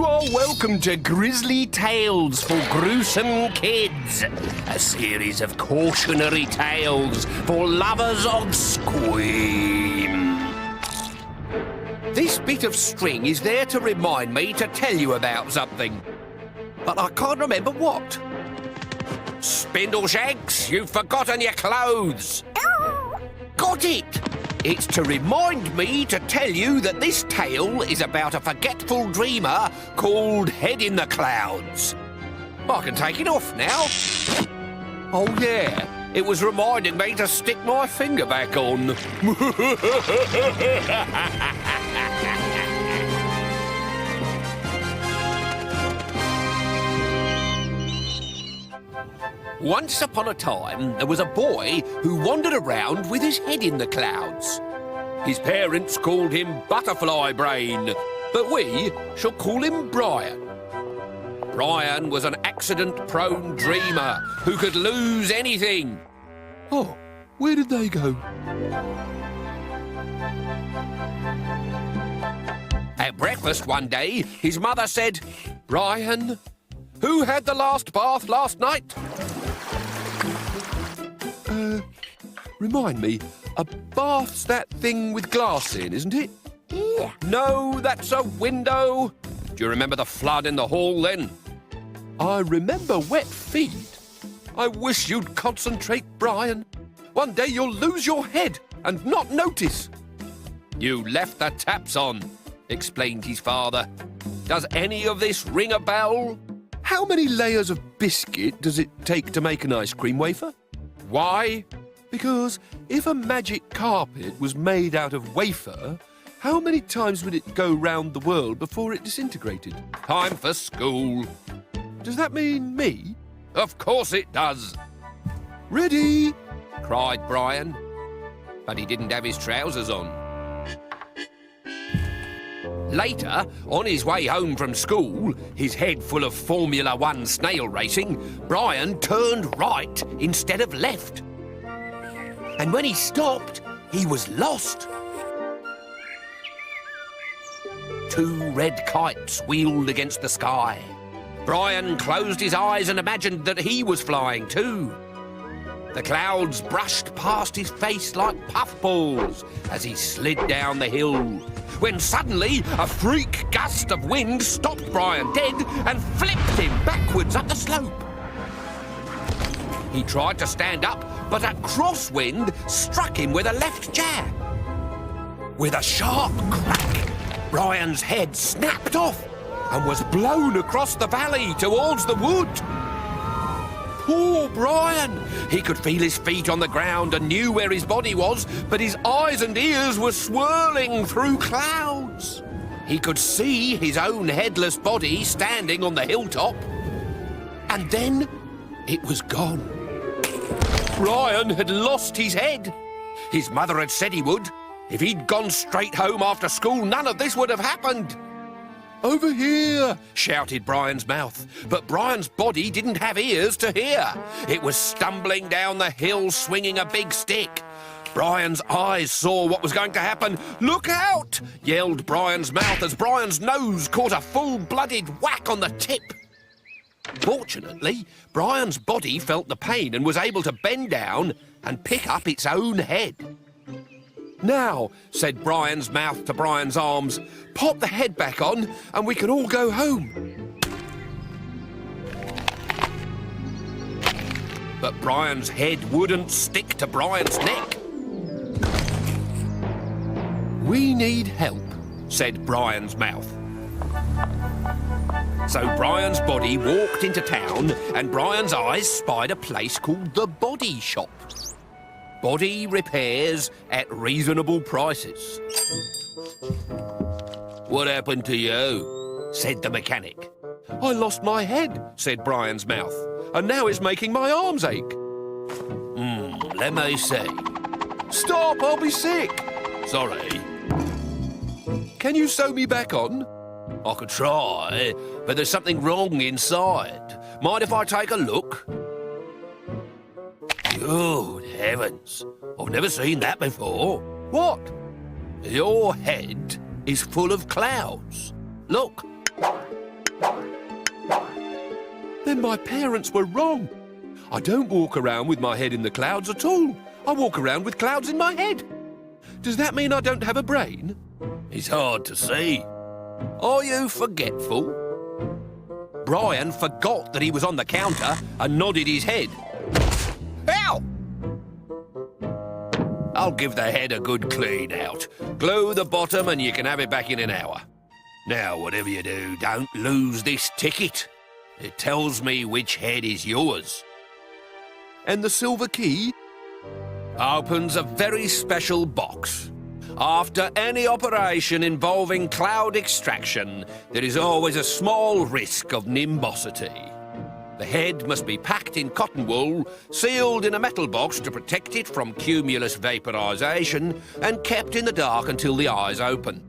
You are welcome to Grizzly Tales for Gruesome Kids, a series of cautionary tales for lovers of scream. This bit of string is there to remind me to tell you about something, but I can't remember what. Spindleshanks, you've forgotten your clothes. Got it! It's to remind me to tell you that this tale is about a forgetful dreamer called Head in the Clouds. I can take it off now. Oh yeah, it was reminding me to stick my finger back on. Once upon a time, there was a boy who wandered around with his head in the clouds. His parents called him Butterfly Brain, but we shall call him Brian. Brian was an accident-prone dreamer who could lose anything. Oh, where did they go? At breakfast one day, his mother said, "Brian, who had the last bath last night?" Remind me, a bath's that thing with glass in, isn't it? Yeah. No, that's a window. Do you remember the flood in the hall then? I remember wet feet. I wish you'd concentrate, Brian. One day you'll lose your head and not notice. You left the taps on, explained his father. Does any of this ring a bell? How many layers of biscuit does it take to make an ice cream wafer? Why? Because if a magic carpet was made out of wafer, how many times would it go round the world before it disintegrated? Time for school. Does that mean me? Of course it does. Ready? Cried Brian. But he didn't have his trousers on. Later, on his way home from school, his head full of Formula One snail racing, Brian turned right instead of left. And when he stopped, he was lost. Two red kites wheeled against the sky. Brian closed his eyes and imagined that he was flying too. The clouds brushed past his face like puffballs as he slid down the hill, when suddenly a freak gust of wind stopped Brian dead and flipped him backwards up the slope. He tried to stand up, but a crosswind struck him with a left jab. With a sharp crack, Brian's head snapped off and was blown across the valley towards the wood. Poor Brian! He could feel his feet on the ground and knew where his body was, but his eyes and ears were swirling through clouds. He could see his own headless body standing on the hilltop. And then it was gone. Brian had lost his head. His mother had said he would. If he'd gone straight home after school, none of this would have happened. "Over here!" shouted Brian's mouth. But Brian's body didn't have ears to hear. It was stumbling down the hill swinging a big stick. Brian's eyes saw what was going to happen. "Look out!" yelled Brian's mouth as Brian's nose caught a full-blooded whack on the tip. Fortunately, Brian's body felt the pain and was able to bend down and pick up its own head. "Now," said Brian's mouth to Brian's arms, "pop the head back on and we can all go home." But Brian's head wouldn't stick to Brian's neck. "We need help," said Brian's mouth. So Brian's body walked into town and Brian's eyes spied a place called the Body Shop. Body repairs at reasonable prices. "What happened to you?" said the mechanic. "I lost my head," said Brian's mouth, "and now it's making my arms ache." Let me see." "Stop, I'll be sick." "Sorry." "Can you sew me back on?" "I could try, but there's something wrong inside. Mind if I take a look?" Good heavens, I've never seen that before. What? Your head is full of clouds. Look. Then my parents were wrong. I don't walk around with my head in the clouds at all. I walk around with clouds in my head. Does that mean I don't have a brain? It's hard to see. Are you forgetful? Brian forgot that he was on the counter and nodded his head. Ow! I'll give the head a good clean out. Glue the bottom and you can have it back in an hour. Now, whatever you do, don't lose this ticket. It tells me which head is yours. And the silver key opens a very special box. After any operation involving cloud extraction, there is always a small risk of nimbosity. The head must be packed in cotton wool, sealed in a metal box to protect it from cumulus vaporization, and kept in the dark until the eyes open.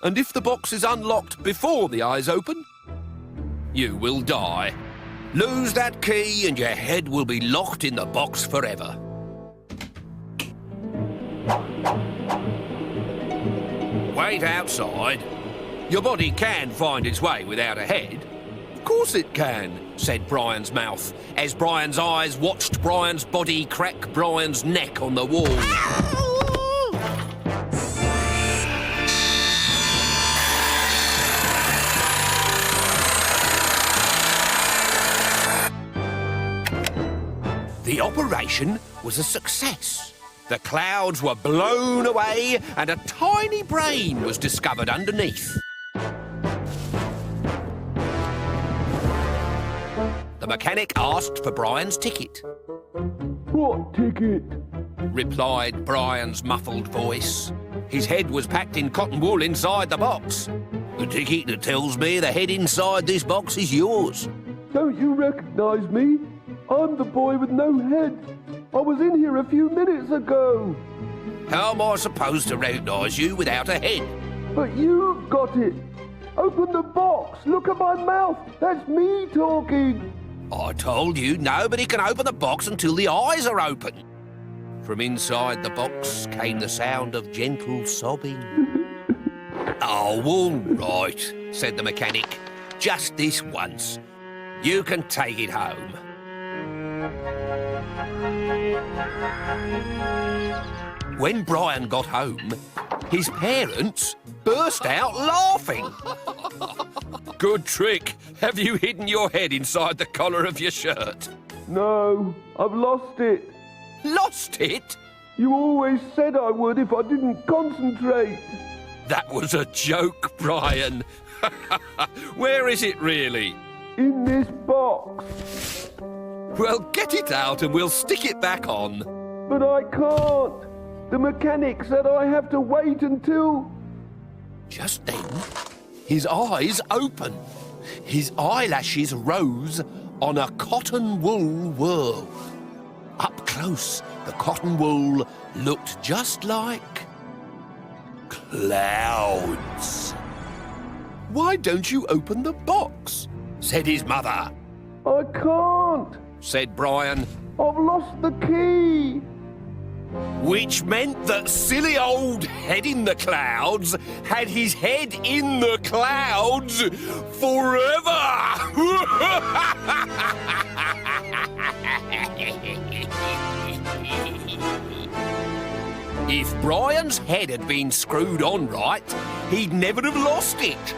And if the box is unlocked before the eyes open, you will die. Lose that key and your head will be locked in the box forever. Wait outside. Your body can find its way without a head. Of course it can, said Brian's mouth, as Brian's eyes watched Brian's body crack Brian's neck on the wall. The operation was a success. The clouds were blown away and a tiny brain was discovered underneath. The mechanic asked for Brian's ticket. What ticket? Replied Brian's muffled voice. His head was packed in cotton wool inside the box. The ticket that tells me the head inside this box is yours. Don't you recognise me? I'm the boy with no head. I was in here a few minutes ago. How am I supposed to recognise you without a head? But you've got it. Open the box. Look at my mouth. That's me talking. I told you nobody can open the box until the eyes are open. From inside the box came the sound of gentle sobbing. Oh, all right, said the mechanic. Just this once. You can take it home. When Brian got home, his parents burst out laughing. Good trick. Have you hidden your head inside the collar of your shirt? No, I've lost it. Lost it? You always said I would if I didn't concentrate. That was a joke, Brian. Where is it really? In this box. Well, get it out and we'll stick it back on. But I can't. The mechanic said I have to wait until... Just then, his eyes opened. His eyelashes rose on a cotton wool world. Up close, the cotton wool looked just like clouds. Why don't you open the box? Said his mother. I can't, said Brian. I've lost the key. Which meant that silly old head in the clouds had his head in the clouds forever. If Brian's head had been screwed on right, he'd never have lost it.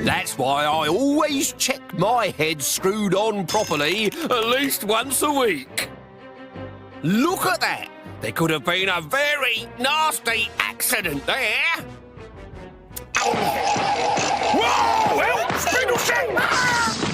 That's why I always check my head screwed on properly at least once a week. Look at that. There could have been a very nasty accident there. Whoa! Help! Fiddlesticks!